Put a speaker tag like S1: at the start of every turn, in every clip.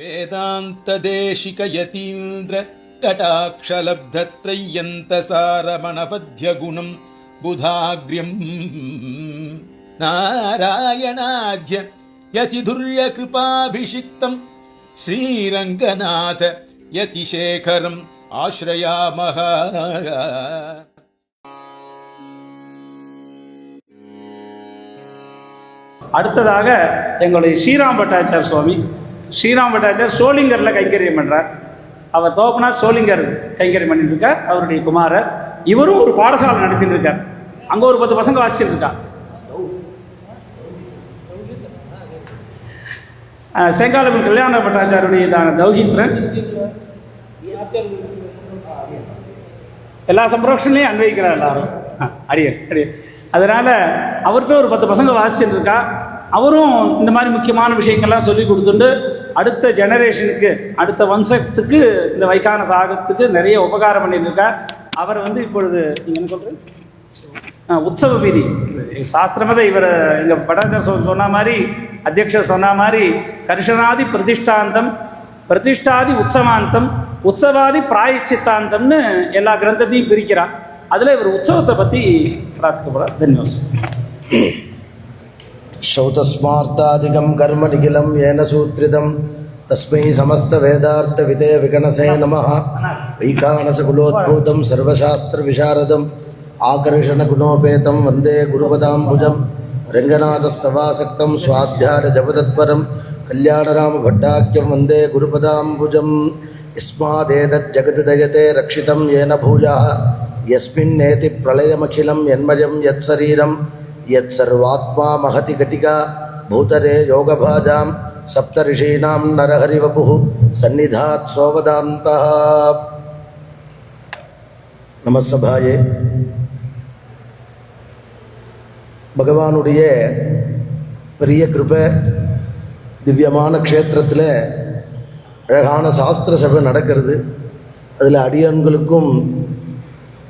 S1: வேதாந்த தேசிக யதீந்திர கடாட்சலப்தத்ரயந்தசாரமணபத்ய குணம் புதாக்ரியம் நாராயணாத்ய யதிதுர்ய கிருபாபிஷிக்தம் ஸ்ரீரங்கநாத யதிசேகரம் ஆஸ்ரயாமஹ.
S2: அடுத்ததாக எங்களுடைய ஸ்ரீராம் பட்டாச்சார் சுவாமி. ஸ்ரீராம் பட்டாச்சார் சோளிங்கரில் கைங்கரியம் பண்ணுறார். அவர் தோப்பனார் சோளிங்கர் கைங்கரியம் பண்ணிட்டு இருக்கார். அவருடைய குமாரர் இவரும் ஒரு பாடசாலை நடத்திட்டு இருக்கார். அங்கே ஒரு 10 பசங்க வாசிச்சுட்டு இருக்கா. செங்காலவன் கல்யாண பட்டாச்சாருடைய தௌஹித்ரன் எல்லா சம்பரோஷன்லையும் அன்வைக்கிறார் எல்லாரும் அடியர். அதனால் அவர்கிட்ட ஒரு 10 பசங்க வாசிச்சுட்டு இருக்கா. அவரும் இந்த மாதிரி முக்கியமான விஷயங்கள்லாம் சொல்லி கொடுத்துட்டு அடுத்த ஜெனரேஷனுக்கு, அடுத்த வம்சத்துக்கு, இந்த வைகான சாகத்துக்கு நிறைய உபகாரம் பண்ணிட்டு இருக்கார். அவர் இப்பொழுது நீங்கள் என்ன சொல்கிறது, உற்சவ வீதி சாஸ்திரமத இவர் எங்கள் பட்டாச்சார சொன்ன மாதிரி, அத்தியக்ஷர் சொன்ன மாதிரி கர்ஷனாதி பிரதிஷ்டாந்தம், பிரதிஷ்டாதி உற்சவாந்தம், உற்சவாதி பிராயச்சித்தாந்தம்னு எல்லா கிரந்தத்தையும் பிரிக்கிறார். அதில் இவர் உற்சவத்தை பற்றி பிரார்த்திக்கப்படுறார். தன்யவாதம்.
S3: ஸ்ரௌதஸ்மார்த்தாதிகம் கர்ம நிகிலம் ஏன சூத்ரிதம் தஸ்மை சமஸ்த வேதார்த்த விதே விகணசே நமः. வைகானசகுலோத்பூதம் சர்வசாஸ்திர விசாரதம் ஆகர்ஷண குணோபேதம் வந்தே குருபதாம்புஜம் ரங்கநாதஸ்தவாசக்தம் சுவாத்தியார ஜபதத்பரம் கல்யாணராம பட்டாக்கியம் வந்தே குருபதாம்புஜம். யஸ்மாதேதத் ஜகதயதே ரக்ஷிதம் ஏன பூஜாः யஸ்மின்னேதி பிரளயமகிலம் யன்மயம் யத் சரீரம் யத் சர்வாத்மா மகதி கட்டிகா பூதரே யோகபாஜாம் சப்தரிஷீணாம் நரஹரிவபுः சந்நிதாத் சோவதாந்தः. நமஸ்ஸபாயே. பகவானுடைய பெரிய கிருபை, திவ்யமான க்ஷேத்திரத்தில் அழகான சாஸ்திர சபை நடக்கிறது. அதில் அடியான்களுக்கும்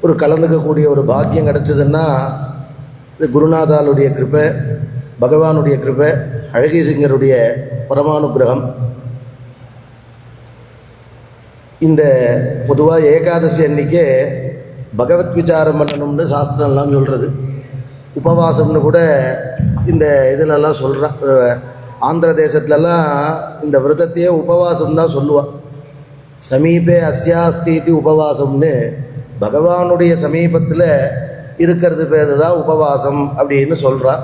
S3: ஒரு கலந்துக்கக்கூடிய ஒரு பாக்கியம் கிடச்சதுன்னா இது குருநாதாளுடைய கிருபை, பகவானுடைய கிருபை, அழகேசிங்கருடைய பரமானுகிரகம். இந்த பொதுவாக ஏகாதசி அன்னைக்கே பகவத் விசாரம் பண்ணணும்னு சாஸ்திரம்லாம் சொல்கிறது. உபவாசம்னு கூட இந்த இதிலெல்லாம் சொல்கிறான். ஆந்திர தேசத்துலலாம் இந்த விரதத்தையே உபவாசம் தான் சொல்லுவாள். சமீபே அஸ்யாஸ்தீதி உபவாசம்னு, பகவானுடைய சமீபத்தில் இருக்கிறது பேர் தான் உபவாசம் அப்படின்னு சொல்கிறான்.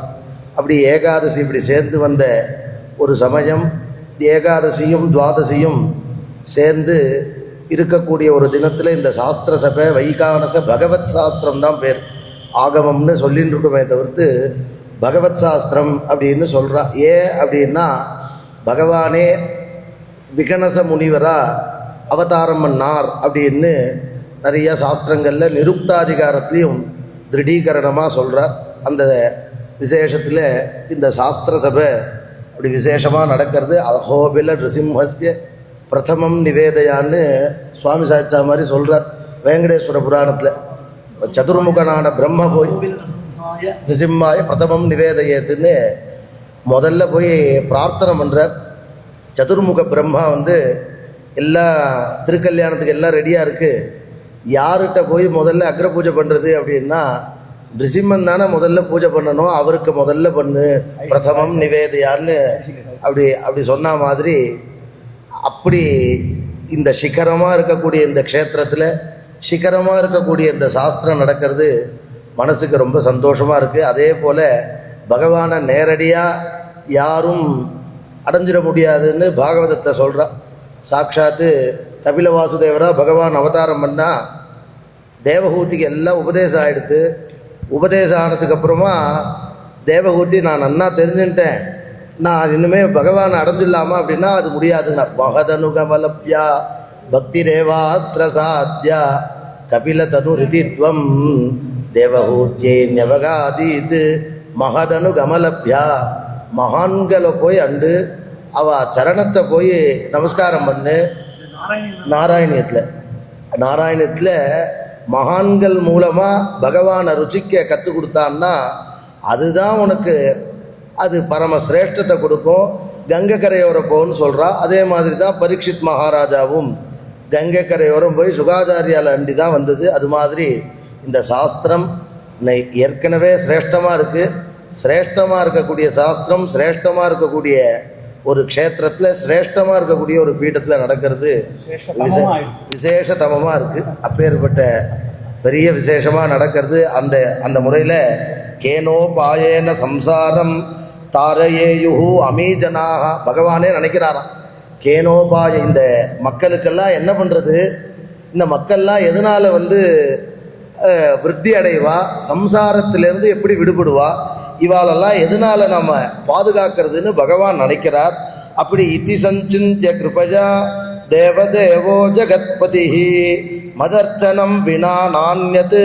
S3: அப்படி ஏகாதசி இப்படி சேர்ந்து வந்த ஒரு சமயம், ஏகாதசியும் துவாதசியும் சேர்ந்து இருக்கக்கூடிய ஒரு தினத்தில் இந்த சாஸ்திர சபை வைகானச பகவத் சாஸ்திரம் தான் பேர். ஆகமம்னு சொல்லின்னு இருக்குமே தவிர்த்து பகவத் சாஸ்திரம் அப்படின்னு சொல்கிறா. ஏன் அப்படின்னா பகவானே விகனச முனிவராக அவதாரம் பண்ணார் அப்படின்னு நிறைய சாஸ்திரங்களில் நிருக்தாதிகாரத்துலேயும் திருடீகரணமாக சொல்கிறார். அந்த விசேஷத்தில் இந்த சாஸ்திர சபை அப்படி விசேஷமாக நடக்கிறது. அஹோபில நிருசிம்ஹஸ்ய பிரதமம் நிவேதையான்னு சுவாமி சாய்ச்சா மாதிரி சொல்கிறார் வேங்கடேஸ்வர புராணத்தில். சதுர்முகனான பிரம்ம போய் நிருசிம்மாய பிரதமம் நிவேதையத்துன்னு முதல்ல போய் பிரார்த்தனை பண்ணுறார். சதுர்முக பிரம்மா எல்லா திருக்கல்யாணத்துக்கு எல்லாம் ரெடியாக இருக்குது, யார்கிட்ட போய் முதல்ல அக்ர பூஜை பண்ணுறது அப்படின்னா நிருசிம்மன் தானே முதல்ல பூஜை பண்ணணும், அவருக்கு முதல்ல பண்ணு பிரதமம் நிவேதையான்னு அப்படி சொன்ன மாதிரி, அப்படி இந்த சிகரமாக இருக்கக்கூடிய இந்த க்ஷேத்திரத்தில் சிகரமாக இருக்கக்கூடிய இந்த சாஸ்திரம் நடக்கிறது மனசுக்கு ரொம்ப சந்தோஷமாக இருக்குது. அதே போல் பகவானை நேரடியாக யாரும் அடைஞ்சிட முடியாதுன்னு பாகவதத்தை சொல்கிறா. சாட்சாத்து கபில வாசுதேவராக பகவான் அவதாரம் பண்ணால் தேவஹூதிக்கு எல்லாம் உபதேசம் ஆகிடுத்து. உபதேசம் ஆனதுக்கப்புறமா தேவஹூதி நான் நன்னா தெரிஞ்சுட்டேன், நான் இனிமேல் பகவானை அடைஞ்சிடலாமா அப்படின்னா அது முடியாதுன்னா மகதனுகமலப்யா பக்தி ரேவாத்ர சாத்யா கபில தனு ரிதித்வம் தேவஹூத்தியை ஞவகாதீது மகதனுகமலப்யா. மகான்களை போய் அண்டு அவ சரணத்தை போய் நமஸ்காரம் பண்ணு. நாராயணியத்தில் மகான்கள் மூலமாக பகவானை ருச்சிக்க கற்றுக் கொடுத்தான்னா அதுதான் உனக்கு அது பரம சிரேஷ்டத்தை கொடுக்கும். கங்கை கரையோரம் போன்னு சொல்கிறா. அதே மாதிரி தான் பரீட்சித் மகாராஜாவும் கங்கை கரையோரம் போய் சுகாச்சாரியால் அண்டி தான் வந்தது. அது மாதிரி இந்த சாஸ்திரம் ஏற்கனவே சிரேஷ்டமாக இருக்குது. சிரேஷ்டமாக இருக்கக்கூடிய சாஸ்திரம் சிரேஷ்டமாக இருக்கக்கூடிய ஒரு க்ஷேத்திரத்தில் சிரேஷ்டமாக இருக்கக்கூடிய ஒரு பீடத்தில் நடக்கிறது விசேஷதமமாக இருக்குது. அப்பேற்பட்ட பெரிய விசேஷமாக நடக்கிறது. அந்த முறையில் கேனோபாயேன சம்சாரம் தாரயேயுஹு அமீஜனாக பகவானே நினைக்கிறாராம். கேனோபாய இந்த மக்களுக்கெல்லாம் என்ன பண்ணுறது, இந்த மக்கள்லாம் எதனால் விருத்தி அடைவா, சம்சாரத்திலேருந்து எப்படி விடுபடுவா, இவாளெல்லாம் எதனால் நம்ம பாதுகாக்கிறதுன்னு பகவான் நினைக்கிறார். அப்படி இதி சஞ்சிந்திய கிருபஜா தேவதேவோ ஜகத்பதி மதர்ச்சனம் வினா நான்யத்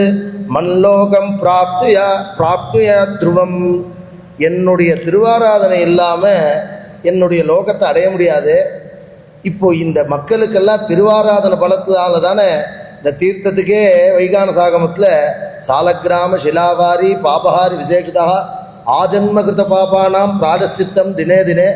S3: மன்லோகம் பிராப்துயா துருவம். என்னுடைய திருவாராதனை இல்லாமல் என்னுடைய லோகத்தை அடைய முடியாது. இப்போ இந்த மக்களுக்கெல்லாம் திருவாராதனை பலத்தினால தானே இந்த தீர்த்தத்துக்கே வைகான சாகமத்தில் சாலக்கிராம சிலாவாரி பாபஹாரி விசேஷிதா ஆஜன்மகிருத பாபானாம் பிராயஷ்சித்தம் தினே தினே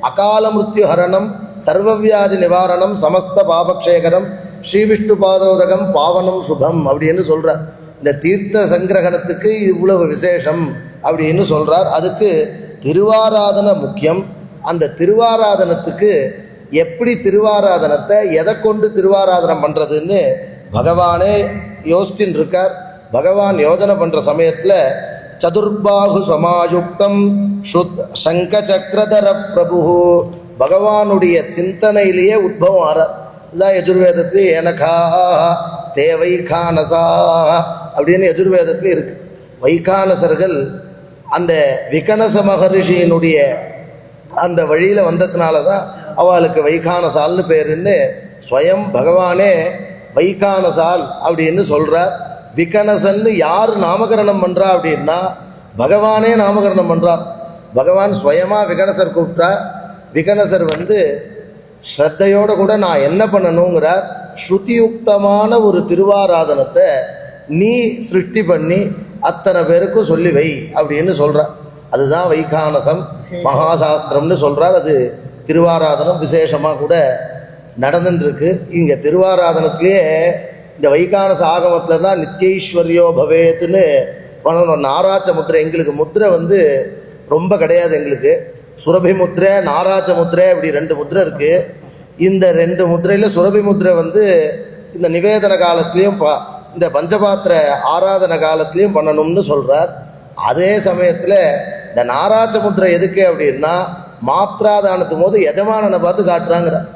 S3: அகால மிருத்யு ஹரணம் சர்வவியாதி நிவாரணம் சமஸ்த பாபக்ஷேகரம் ஸ்ரீவிஷ்ணு பாதோதகம் பாவனம் சுபம் அப்படின்னு சொல்கிறார். இந்த தீர்த்த சங்கிரகணத்துக்கு இவ்வளவு விசேஷம் அப்படின்னு சொல்கிறார். அதுக்கு திருவாராதனை முக்கியம். அந்த திருவாராதனத்துக்கு எப்படி திருவாராதனத்தை எதை கொண்டு திருவாராதனம் பண்ணுறதுன்னு பகவானே யோசிச்சுன்னு இருக்கார். பகவான் யோஜனை பண்ணுற சமயத்தில் சதுர்பாகு சமாயுக்தம் சங்க சக்கரதர பிரபு பகவானுடைய சிந்தனையிலேயே உத்பவம் ஆறார். இதுதான் யஜுர்வேதத்தில் எனக்கா தே வைகானசா அப்படின்னு யஜுர்வேதத்தில் இருக்கு. வைகானசர்கள் அந்த விகனச மகரிஷியினுடைய அந்த வழியில் வந்ததுனால தான் அவளுக்கு வைகானசால்னு பேருன்னு ஸ்வயம் பகவானே வைகானசால் அப்படின்னு சொல்கிறார். விகனசன்னு யார் நாமகரணம் பண்ணுறா அப்படின்னா பகவானே நாமகரணம் பண்ணுறார். பகவான் ஸ்வயமாக விகனசர் கூப்பிட்டா விகனசர் ஸ்ரத்தையோடு கூட நான் என்ன பண்ணணுங்கிறார். ஸ்ருதியுக்தமான ஒரு திருவாராதனத்தை நீ சிருஷ்டி பண்ணி அத்தனை பேருக்கும் சொல்லி வை அப்படின்னு சொல்கிறார். அதுதான் வைகானசம் மகாசாஸ்திரம்னு சொல்கிறார். அது திருவாராதனம் விசேஷமாக கூட நடந்துட்டுருக்கு. இங்கே திருவாராதனத்திலே இந்த வைகானச ஆகமத்தில் தான் நித்தியைஸ்வர்யோ பவேத்துன்னு பண்ணணும். நாராச்ச முத்திரை எங்களுக்கு முத்திரை ரொம்ப கிடையாது. எங்களுக்கு சுரபி முத்திரை நாராச்ச முத்திரை இப்படி 2 முத்திரை இருக்குது. இந்த 2 முத்திரையில் சுரபி முத்திரை இந்த நிவேதன காலத்துலேயும் இந்த பஞ்சபாத்திர ஆராதனை காலத்துலேயும் பண்ணணும்னு சொல்கிறார். அதே சமயத்தில் இந்த நாராச்ச முத்திரை எதுக்கு அப்படின்னா மாத்ராதானத்து போது எஜமானனை பார்த்து காட்டுறாங்கிறார்.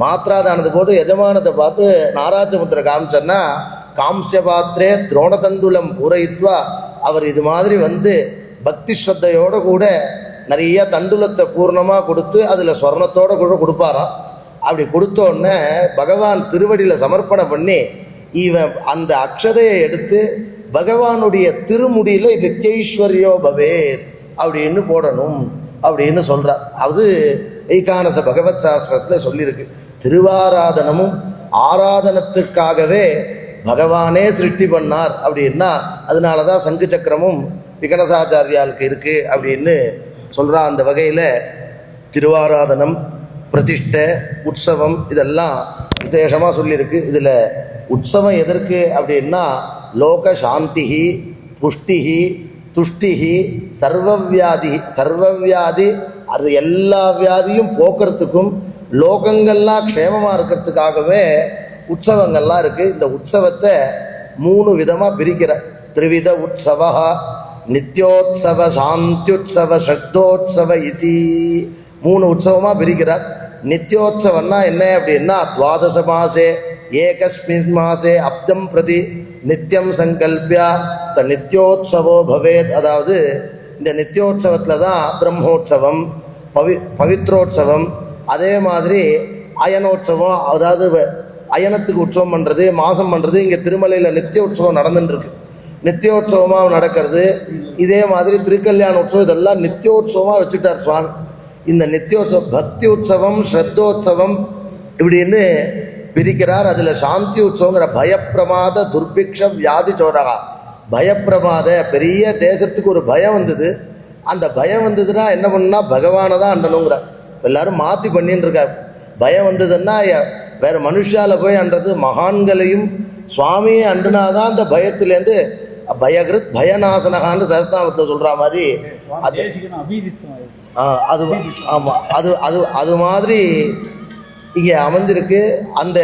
S3: மாத்ராதானத்து போட்டு எஜமானத்தை பார்த்து நாராச்ச முத்திரை காமிச்சோன்னா காம்சிய பாத்திரே துரோணதண்டுலம் பூரயித்வா அவர் இது மாதிரி பக்தி ஸ்ரத்தையோடு கூட நிறைய தண்டுலத்தை பூர்ணமாக கொடுத்து அதில் ஸ்வர்ணத்தோடு கூட கொடுப்பாராம். அப்படி கொடுத்தோடனே பகவான் திருவடியில் சமர்ப்பணம் பண்ணி இவன் அந்த அக்ஷதையை எடுத்து பகவானுடைய திருமுடியில் நித்தியைஸ்வர்யோ பவேத் அப்படின்னு போடணும் அப்படின்னு சொல்கிறார். அது வைகானச பகவத் சாஸ்திரத்தில் சொல்லியிருக்கு. திருவாராதனமும் ஆராதனத்துக்காகவே பகவானே சிருஷ்டி பண்ணார் அப்படின்னா அதனால தான் சங்கு சக்கரமும் விகனசாச்சாரியாளுக்கு இருக்குது அப்படின்னு சொல்கிறான். அந்த வகையில் திருவாராதனம் பிரதிஷ்டை உற்சவம் இதெல்லாம் விசேஷமாக சொல்லியிருக்கு. இதில் உற்சவம் எதற்கு அப்படின்னா லோக சாந்திஹி புஷ்டிஹி துஷ்டிஹி சர்வவியாதி அது எல்லா வியாதியும் போக்குறதுக்கும் லோகங்கள்லாம் க்ஷேமமாக இருக்கிறதுக்காகவே உற்சவங்கள்லாம் இருக்குது. இந்த உற்சவத்தை 3 விதமாக பிரிக்கிற திரிவித உற்சவா நித்யோத்சவ சாந்தியுத்சவ ஸ்ரத்தோத்சவ இதி 3 உற்சவமாக பிரிக்கிறார். நித்யோத்சவன்னா என்ன அப்படின்னா துவாதச மாசே ஏகஸ்மின் மாசே அப்தம் பிரதி நித்தியம் சங்கல்பியா ச நித்யோத்சவோ பவேத். அதாவது இந்த நித்யோத்சவத்தில் தான் பிரம்மோற்சவம் பவித்ரோற்சவம் அதே மாதிரி அயனோற்சவம் அதாவது அயனத்துக்கு உற்சவம் பண்ணுறது மாதம் பண்ணுறது. இங்கே திருமலையில் நித்திய உற்சவம் நடந்துட்டுருக்கு. நித்தியோத்சவமாக நடக்கிறது. இதே மாதிரி திருக்கல்யாண உற்சவம் இதெல்லாம் நித்தியோத்சவமாக வச்சுட்டார் சுவாமி. இந்த நித்தியோத்சவம் பக்தி உற்சவம் ஸ்ரத்தோத்சவம் இப்படின்னு பிரிக்கிறார். அதில் சாந்தி உற்சவங்கிற பயப்பிரமாத துர்பிக்ஷ வியாதி சோரகா பயப்பிரமாத பெரிய தேசத்துக்கு ஒரு பயம் வந்தது. அந்த பயம் வந்ததுன்னா என்ன பண்ணுன்னா பகவானை தான் அண்டணுங்கிறார். எல்லாரும் மாற்றி பண்ணின்னு இருக்கார். பயம் வந்ததுன்னா வேறு மனுஷால போய் அன்றது மகான்களையும் சுவாமியை அண்டுனாதான் அந்த பயத்திலேருந்து பயகிருத் பயநாசனகான்னு சஹஸ்ரநாமத்தில் சொல்கிற மாதிரி அது அது ஆமாம் அது அது அது மாதிரி இங்கே அமைஞ்சிருக்கு. அந்த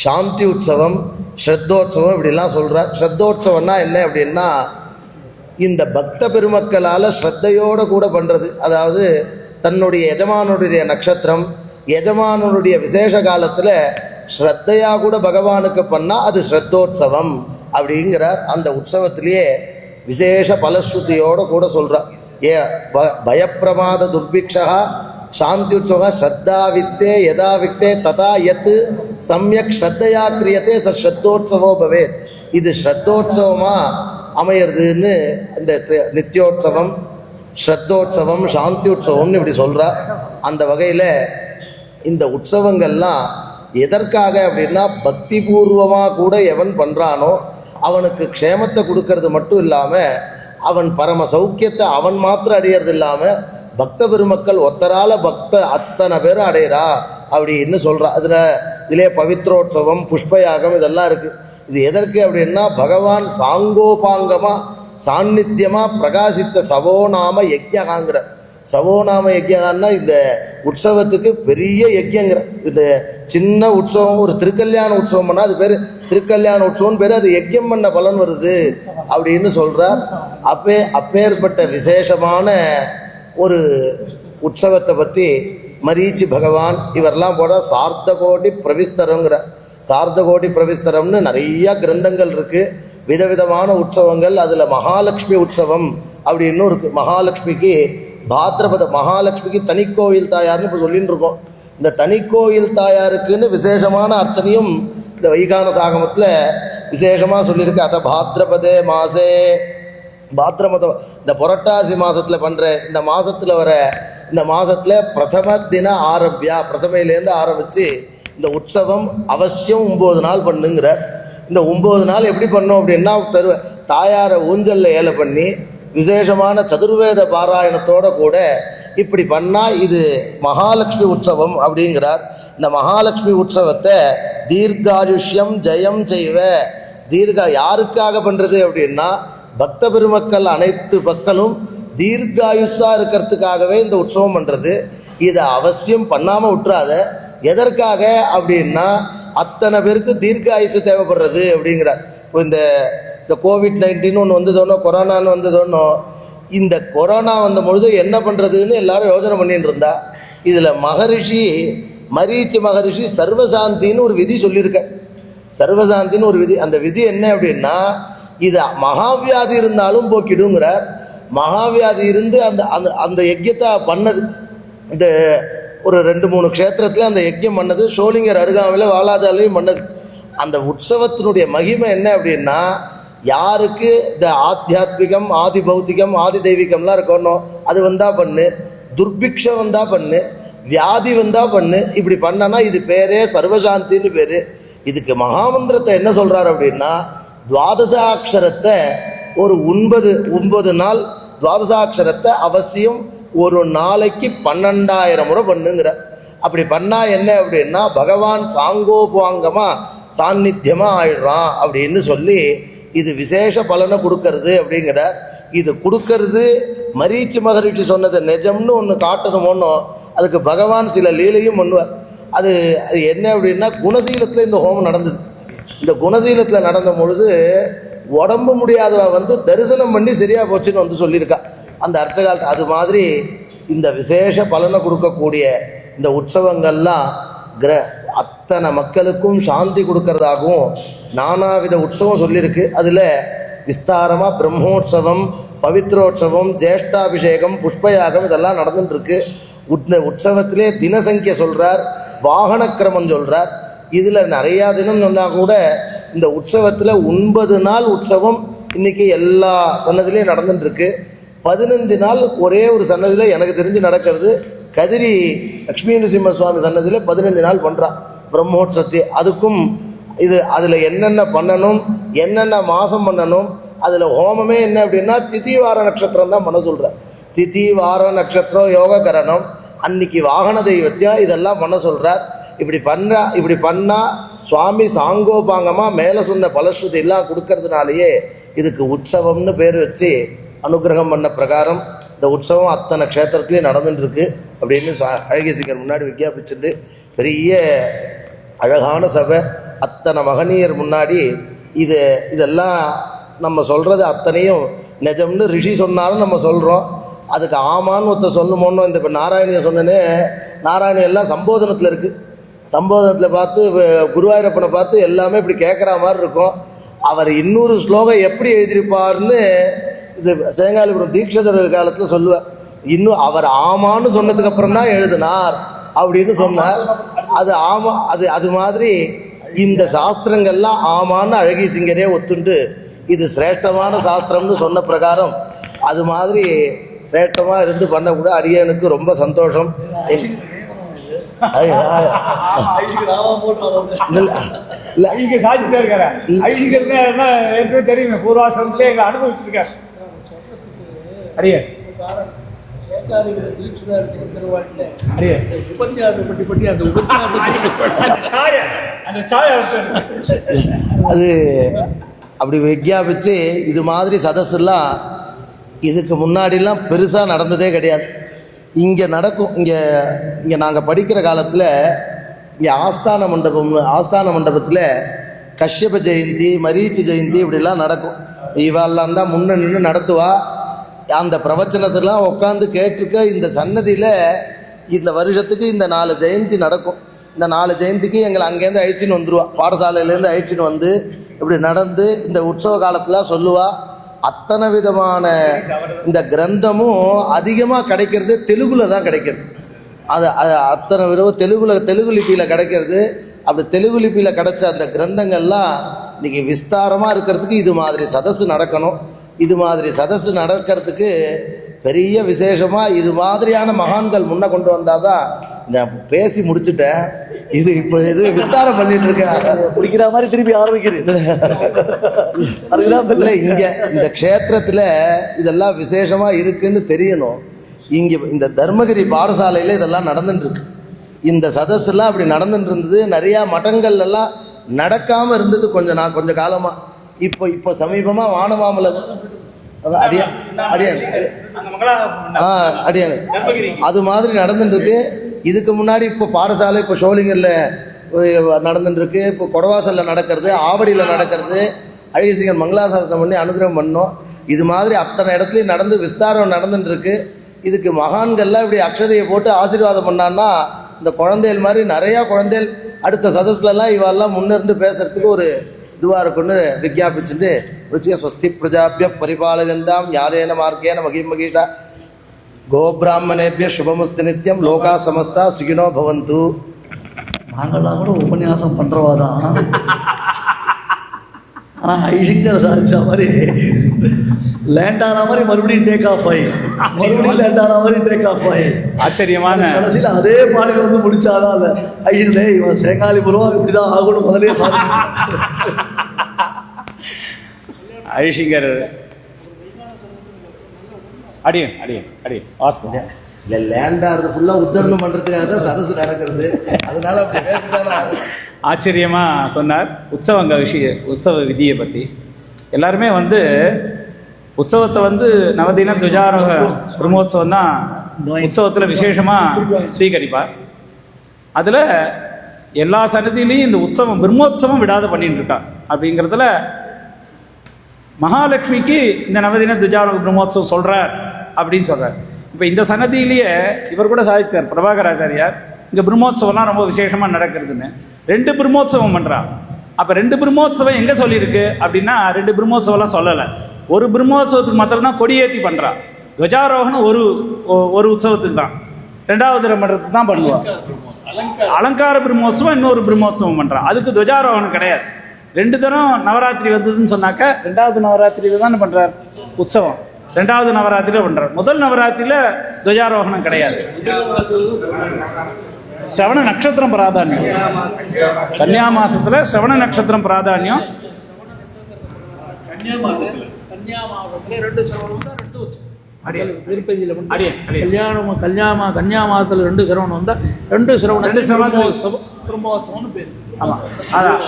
S3: சாந்தி உற்சவம், ஸ்ரத்தோற்சவம் இப்படிலாம் சொல்கிறார். ஸ்ரத்தோற்சவம்னா என்ன அப்படின்னா இந்த பக்த பெருமக்களால் ஸ்ரத்தையோடு கூட பண்ணுறது. அதாவது தன்னுடைய எஜமானுடைய நட்சத்திரம், எஜமானுடைய விசேஷ காலத்தில் ஸ்ரத்தையாக கூட பகவானுக்கு பண்ணால் அது ஸ்ரத்தோற்சவம் அப்படிங்கிறார். அந்த உற்சவத்திலேயே விசேஷ பலஸ்ருதியோடு கூட சொல்கிறார். பயப்பிரமாத துர்பிக்ஷா சாந்தி உற்சவ ஸ்ரத்தா வித்தே யதா விக்தே ததா யத் சம்யக் ஸ்ரத்தையா கிரியத்தே ச ஸ்ரத்தோற்சவோ பவேத். இது ஸ்ரத்தோற்சவமாக அமையிறதுன்னு இந்த நித்தியோற்சவம், ஸ்ரத்தோற்சவம், சாந்தி உற்சவம்னு இப்படி சொல்கிறார். அந்த வகையில் இந்த உற்சவங்கள்லாம் எதற்காக அப்படின்னா பக்திபூர்வமாக கூட எவன் பண்ணுறானோ அவனுக்கு க்ஷேமத்தை கொடுக்கறது மட்டும் இல்லாமல் அவன் பரம சௌக்கியத்தை அவன் மாத்திரம் அடையிறது இல்லாமல் பக்த பெருமக்கள் ஒத்தரால் அத்தனை பேரும் அடையிறா அப்படின்னு சொல்கிறா. இதிலே பவித்ரோற்சவம், புஷ்பயாகம் இதெல்லாம் இருக்குது. இது எதற்கு அப்படின்னா பகவான் சாங்கோபாங்கமாக சாநித்தியமாக பிரகாசித்த சவோநாம யஜ்யகாங்கிற. சவோநாம யஜ்யகான்னா இந்த உற்சவத்துக்கு பெரிய யஜ்யங்கிற. இந்த சின்ன உற்சவம் ஒரு திருக்கல்யாண உற்சவம் பண்ணால் அது பேர் திருக்கல்யாண உற்சவம் பேர், அது யஜ்யம் பண்ண பலன் வருது அப்படின்னு சொல்கிறார். அப்பேற்பட்ட விசேஷமான ஒரு உற்சவத்தை பற்றி மரீச்சி பகவான் இவரெல்லாம் போட சார்த்த கோடி பிரவிஸ்தரங்கிற. சார்த்த கோடி பிரவிஸ்தரம்னு நிறையா கிரந்தங்கள் இருக்குது, விதவிதமான உற்சவங்கள். அதில் மகாலட்சுமி உற்சவம் அப்படின்னு இருக்குது. மகாலட்சுமிக்கு பாத்ரபத மகாலட்சுமிக்கு தனிக்கோயில் தாயார்னு இப்போ சொல்லின்னு இருக்கோம். இந்த தனிக்கோயில் தாயாருக்குன்னு விசேஷமான அர்ச்சனையும் இந்த வைகான சாகமத்தில் விசேஷமாக சொல்லியிருக்கு. அத பாத்ரபதே மாசே பாத்ரமத இந்த புரட்டாசி மாதத்தில் பண்ணுற இந்த மாதத்தில் வர இந்த மாதத்தில் பிரதம தின ஆரம்பியா பிரதமையிலேருந்து ஆரம்பித்து இந்த உற்சவம் அவசியம் 9 நாள் பண்ணுங்கிற. இந்த 9 நாள் எப்படி பண்ணோம் அப்படின்னா தாயாரை ஊஞ்சலில் ஏலை பண்ணி விசேஷமான சதுர்வேத பாராயணத்தோடு கூட இப்படி பண்ணால் இது மகாலட்சுமி உற்சவம் அப்படிங்கிறார். இந்த மகாலட்சுமி உற்சவத்தை தீர்காயுஷ்யம் ஜெயம் செய்வ யாருக்காக பண்ணுறது அப்படின்னா பக்த பெருமக்கள் அனைத்து மக்களும் தீர்காயுஷாக இருக்கிறதுக்காகவே இந்த உற்சவம் பண்ணுறது. இதை அவசியம் பண்ணாமல் விட்டுறாத. எதற்காக அப்படின்னா அத்தனை பேருக்கு தீர்காயுசு தேவைப்படுறது அப்படிங்கிறார். இப்போ இந்த கோவிட்-19 ஒன்று வந்ததோனோ, கொரோனான்னு வந்ததோனோ, இந்த கொரோனா வந்த பொழுது என்ன பண்ணுறதுன்னு எல்லாரும் யோசனை பண்ணிட்டு இருந்தா. இதில் மரீச்சி மகரிஷி சர்வசாந்தின்னு ஒரு விதி சொல்லியிருக்க. சர்வசாந்தின்னு ஒரு விதி. அந்த விதி என்ன அப்படின்னா இது மகாவியாதி இருந்தாலும் போக்கிடுங்கிறார். மகாவியாதி இருந்து அந்த அந்த அந்த யஜ்யத்தை பண்ணது இந்த ஒரு 2-3 க்ஷேத்திரத்தில் அந்த யஜ்யம் பண்ணது. சோளிங்கர் அருகாமையில் வாலாஜாலையும் பண்ணது. அந்த உற்சவத்தினுடைய மகிமை என்ன அப்படின்னா யாருக்கு இந்த ஆத்தியாத்மிகம், ஆதி பௌத்திகம், ஆதி தெய்வீகம்லாம் இருக்கணும் அது வந்தால் பண்ணு, துர்பிக்ஷம் வந்தால் பண்ணு, வியாதி வந்தால் பண்ணு. இப்படி பண்ணனா இது பேரே சர்வசாந்தின்னு பேர். இதுக்கு மகாமந்திரத்தை என்ன சொல்கிறார் அப்படின்னா துவாதசாட்சரத்தை ஒரு 9 நாள் துவாதசாட்சரத்தை அவசியம் ஒரு நாளைக்கு 12,000 முறை பண்ணுங்கிற. அப்படி பண்ணால் என்ன அப்படின்னா பகவான் சாங்கோபாங்கமாக சாநித்தியமாக ஆயிடுறான் அப்படின்னு சொல்லி இது விசேஷ பலனை கொடுக்கறது அப்படிங்கிற. இது கொடுக்கறது மரீச்சி மகரிஷி சொன்னது நிஜம்னு ஒன்று காட்டணுமோன்னோ அதுக்கு பகவான் சில லீலையும் பண்ணுவார். அது என்ன அப்படின்னா குணசீலத்தில் இந்த ஹோமம் நடந்தது. இந்த குணசீலத்தில் நடந்த பொழுது உடம்பு முடியாதவ வந்து தரிசனம் பண்ணி சரியாக போச்சுன்னு வந்து சொல்லியிருக்கா அந்த அர்ச்சகால். அது மாதிரி இந்த விசேஷ பலனை கொடுக்கக்கூடிய இந்த உற்சவங்கள்லாம் அத்தனை மக்களுக்கும் சாந்தி கொடுக்கறதாகவும் நானாவித உற்சவம் சொல்லியிருக்கு. அதில் விஸ்தாரமாக பிரம்மோற்சவம், பவித்ரோற்சவம், ஜேஷ்டாபிஷேகம், புஷ்பயாகம் இதெல்லாம் நடந்துட்டுருக்கு. இந்த உற்சவத்திலே தினசங்கியை சொல்கிறார், வாகனக்கிரமம் சொல்கிறார். இதில் நிறையா தினம் சொன்னால் கூட இந்த உற்சவத்தில் 9 நாள் உற்சவம் இன்றைக்கி எல்லா சன்னதிலையும் நடந்துட்டுருக்கு. 15 நாள் ஒரே ஒரு சன்னதியில் எனக்கு தெரிஞ்சு நடக்கிறது. கதிரி லக்ஷ்மி நரசிம்ம சுவாமி சன்னதியில் 15 நாள் பண்ணுறான் பிரம்மோற்சவத்தை. அதுக்கும் அதில் என்னென்ன பண்ணணும், என்னென்ன மாதம் பண்ணணும், அதில் ஹோமமே என்ன அப்படின்னா திதி வார நட்சத்திரம் தான் பண்ண சொல்கிறேன். திதி வார நட்சத்திரம் யோக கரணம். அன்னைக்கு வாகன தெய்வத்தையும் இதெல்லாம் பண்ண சொல்கிறார். இப்படி பண்ணால் சுவாமி சாங்கோபாங்கமாக மேலே சொன்ன பலஸ்ருதி எல்லாம் கொடுக்கறதுனாலேயே இதுக்கு உற்சவம்னு பேர் வச்சு அனுகிரகம் பண்ண பிரகாரம் இந்த உற்சவம் அத்தனை க்ஷேத்திரத்துலேயும் நடந்துட்டுருக்கு அப்படின்னு அழகேசிகர் முன்னாடி விஞ்ஞாபிச்சுட்டு பெரிய அழகான சபை, அத்தனை மகனியர் முன்னாடி இதெல்லாம் நம்ம சொல்கிறது அத்தனையும் நிஜம்னு ரிஷி சொன்னாலும் நம்ம சொல்கிறோம். அதுக்கு ஆமான்னு ஒருத்தர் சொல்லணுமோன்னு இந்த இப்போ நாராயணியை சொன்னேன்னே, நாராயணி எல்லாம் சம்போதனத்தில் இருக்குது. சம்போதனத்தில் பார்த்து குருவாயூரப்பனை பார்த்து எல்லாமே இப்படி கேட்குற மாதிரி இருக்கும். அவர் இன்னொரு ஸ்லோகம் எப்படி எழுதியிருப்பார்னு இது சேங்காலிபுரம் தீட்சிதர் காலத்தில் சொல்லுவார். இன்னும் அவர் ஆமான்னு சொன்னதுக்கப்புறம் தான் எழுதினார் அப்படின்னு சொன்னார். அது ஆமா, அது மாதிரி இந்த சாஸ்திரங்கள்லாம் ஆமான்னு அழகீசிங்கரே ஒத்துண்டு இது சிரேஷ்டமான சாஸ்திரம்னு சொன்ன பிரகாரம் அது மாதிரி சிரேஷ்டமாக இருந்து பண்ணக்கூட அடியனுக்கு ரொம்ப சந்தோஷம்.
S2: தெரியுமே பூர்வாசிரமத்திலே எங்க அனுபவிச்சிருக்காரு. அடியே
S3: அது அப்படி விஞ்ஞாபிச்சு இது மாதிரி சதஸ்லாம் இதுக்கு முன்னாடிலாம் பெருசாக நடந்ததே கிடையாது. இங்கே நடக்கும். இங்கே நாங்கள் படிக்கிற காலத்தில் இங்கே ஆஸ்தான மண்டபத்தில் கஷ்யப ஜெயந்தி, மரீச்சி ஜெயந்தி இப்படிலாம் நடக்கும். இவெல்லாம் தான் முன்ன நின்று நடத்துவா. அந்த பிரவச்சனத்தெல்லாம் உட்காந்து கேட்டுக்க இந்த சன்னதியில் இந்த வருஷத்துக்கு இந்த 4 ஜெயந்தி நடக்கும். இந்த 4 ஜெயந்திக்கு எங்களை அங்கேருந்து அழிச்சின்னு வந்துடுவா. பாடசாலையிலேருந்து அழிச்சின்னு வந்து இப்படி நடந்து இந்த உற்சவ காலத்தில் சொல்லுவா. அத்தனை விதமான இந்த கிரந்தமும் அதிகமாக கிடைக்கிறது தெலுங்குல தான் கிடைக்கிறது. அது அத்தனை விதம் தெலுங்கு லிபியில் கிடைக்கிறது. அப்படி தெலுங்கு லிபியில் கிடைச்ச அந்த கிரந்தங்கள்லாம் இன்றைக்கி விஸ்தாரமாக இருக்கிறதுக்கு இது மாதிரி சதஸ்ஸு நடக்கணும். இது மாதிரி சதஸ்ஸு நடக்கிறதுக்கு பெரிய விசேஷமாக இது மாதிரியான மகான்கள் முன்ன கொண்டு வந்தால் தான். நான் பேசி முடிச்சுட்டேன். இது விஸ்தாரம் பண்ணிட்டு இருக்கேன்.
S4: பிடிக்கிற மாதிரி திருப்பி ஆரம்பிக்கிறேன்.
S3: இல்லை, இங்கே இந்த க்ஷேத்திரத்தில் இதெல்லாம் விசேஷமாக இருக்குதுன்னு தெரியணும். இங்கே இந்த தர்மகிரி பாடசாலையில் இதெல்லாம் நடந்துட்டுருக்கு. இந்த சதஸ்ஸெல்லாம் அப்படி நடந்துட்டு இருந்தது. நிறையா மட்டங்கள்லாம் நடக்காமல் இருந்தது கொஞ்ச காலமாக. இப்போ சமீபமாக வானமாமலை அடியான் அது மாதிரி நடந்துட்டுருக்கு. இதுக்கு முன்னாடி இப்போ பாடசாலை இப்போ ஷோலிங்கரில் நடந்துட்டுருக்கு. இப்போ கொடவாசலில் நடக்கிறது, ஆவடியில் நடக்கிறது. அழகேசிங்கர் மங்களாசாசனம் பண்ணி அனுகிரகம் பண்ணோம். இது மாதிரி அத்தனை இடத்துலையும் நடந்து விஸ்தாரம் நடந்துட்டுருக்கு. இதுக்கு மகான்கள்லாம் இப்படி அக்ஷதையை போட்டு ஆசீர்வாதம் பண்ணான்னா இந்த குழந்தைகள் மாதிரி நிறையா குழந்தைகள் அடுத்த சதஸ்லலாம் இவெல்லாம் முன்னிருந்து பேசுகிறதுக்கு ஒரு இதுவாக இருக்குன்னு விஞ்ஞாபிச்சுட்டு ருச்சிய ஸ்வஸ்தி பிரஜாபிய பரிபாலகந்தாம் யாரேன மார்க்கேன மகிமகீஷா கோபிராமணேபிய சுபமஸ்து நித்தியம் லோகா சமஸ்தா சுகினோ பவந்து.
S4: நாங்கள்லாம் கூட உபன்யாசம் பண்ணுறவா தான். ஆனால் ஐஷிங்கர் சாதிச்ச மாதிரி லேண்ட் ஆன மாதிரி மறுபடியும் டேக் ஆஃப் ஆகி மறுபடியும் லேண்ட் ஆன மாதிரி டேக் ஆஃப் ஆகி
S2: ஆச்சரியமான
S4: கடைசியில் அதே பாடல் வந்து முடிச்சாதான் இல்லை ஐஷிங்களே இவன் சேங்காலிபுரம் இப்படி தான் ஆகணும் முதலே சாதிச்சு.
S2: ஐஷிங்கர் அடியன் வாஸ்தவம்
S3: இல்லை, லேண்ட் ஆகிறது ஃபுல்லாக உத்தரணம் பண்ணுறதுக்காக தான் சதஸ்ஸு நடக்கிறது. அதனால அப்படி பேசுதானா.
S2: ஆச்சரியமாக சொன்னார் உற்சவ விதியை பற்றி. எல்லாருமே உற்சவத்தை நவதின துவஜாரோக பிரம்மோத்சவம் தான் உற்சவத்தில் விசேஷமாக ஸ்வீகரிப்பார். அதில் எல்லா சன்னதியிலையும் இந்த உற்சவம் பிரம்மோத்சவம் விடாத பண்ணிட்டு இருக்கா. அப்படிங்கிறதுல மகாலட்சுமிக்கு இந்த நவதின துவஜாரோக பிரம்மோத்சவம் சொல்கிறார் அப்படின்னு சொல்கிறார். இப்போ இந்த சன்னதியிலேயே இவர் கூட சாதிச்சார் பிரபாகராச்சாரியார், இங்கே பிரம்மோத்சவம்லாம் ரொம்ப விசேஷமாக நடக்கிறதுன்னு 2 பிரம்மோத்சவம் பண்ணுறா. அப்போ 2 பிரம்மோத்சவம் எங்கே சொல்லியிருக்கு அப்படின்னா 2 பிரம்மோத்சவம்லாம் சொல்லலை. ஒரு பிரம்மோத்சவத்துக்கு மாத்திரம்தான் கொடியேற்றி பண்ணுறா. துவஜாரோகணம் ஒரு உற்சவத்துக்கு தான், 2வது மன்றத்துக்கு தான் பண்ணுவாள். அலங்கார பிரம்மோத்சவம் இன்னொரு பிரம்மோத்சவம் பண்ணுறா. அதுக்கு துவஜாரோகணம் கிடையாது. 2 தரம் நவராத்திரி வந்ததுன்னு சொன்னாக்க 2வது நவராத்திரியில் தானே பண்ணுறார் உற்சவம். 2வது நவராத்திரியில் பண்ணுறார். முதல் நவராத்திரியில் துவஜாரோகணம் கிடையாது. சிரவண நட்சத்திரம் பிராதானியம். கன்னியா மாசத்துல சிரவண நட்சத்திரம் பிராதானியம்.
S4: திருப்பதியில்
S2: அடியே
S4: கன்னியா மாதத்தில் 2 சிரவணம் வந்தால் 2 சிரவணம்
S2: 2 சிரவணம்
S4: பிரம்மோத்சவம்னு பேர்.
S2: ஆமாம் அதான்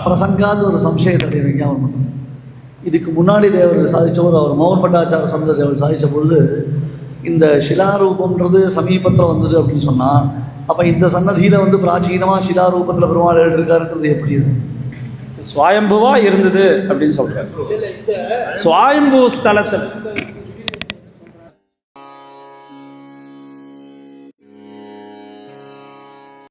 S4: பிரசங்காத ஒரு சம்சயத்தை ஞாபகம் பண்ணும். இதுக்கு முன்னாடி தேவர் சாதித்தவர் அவர் மௌன் பட்டாச்சார சமுத தேவர் சாதித்த பொழுது இந்த சிலாரூபம்ன்றது சமீபத்தில் வந்தது அப்படின்னு சொன்னால், அப்போ இந்த சன்னதியில் வந்து பிராச்சீனமாக சிலாரூபத்தில் பெருமாள் எழுதிருக்காருன்றது எப்படி இது
S2: சுவாயம்புவா இருந்தது அப்படின்னு சொல்றாரு. சுவாயம்பு ஸ்தலத்தில்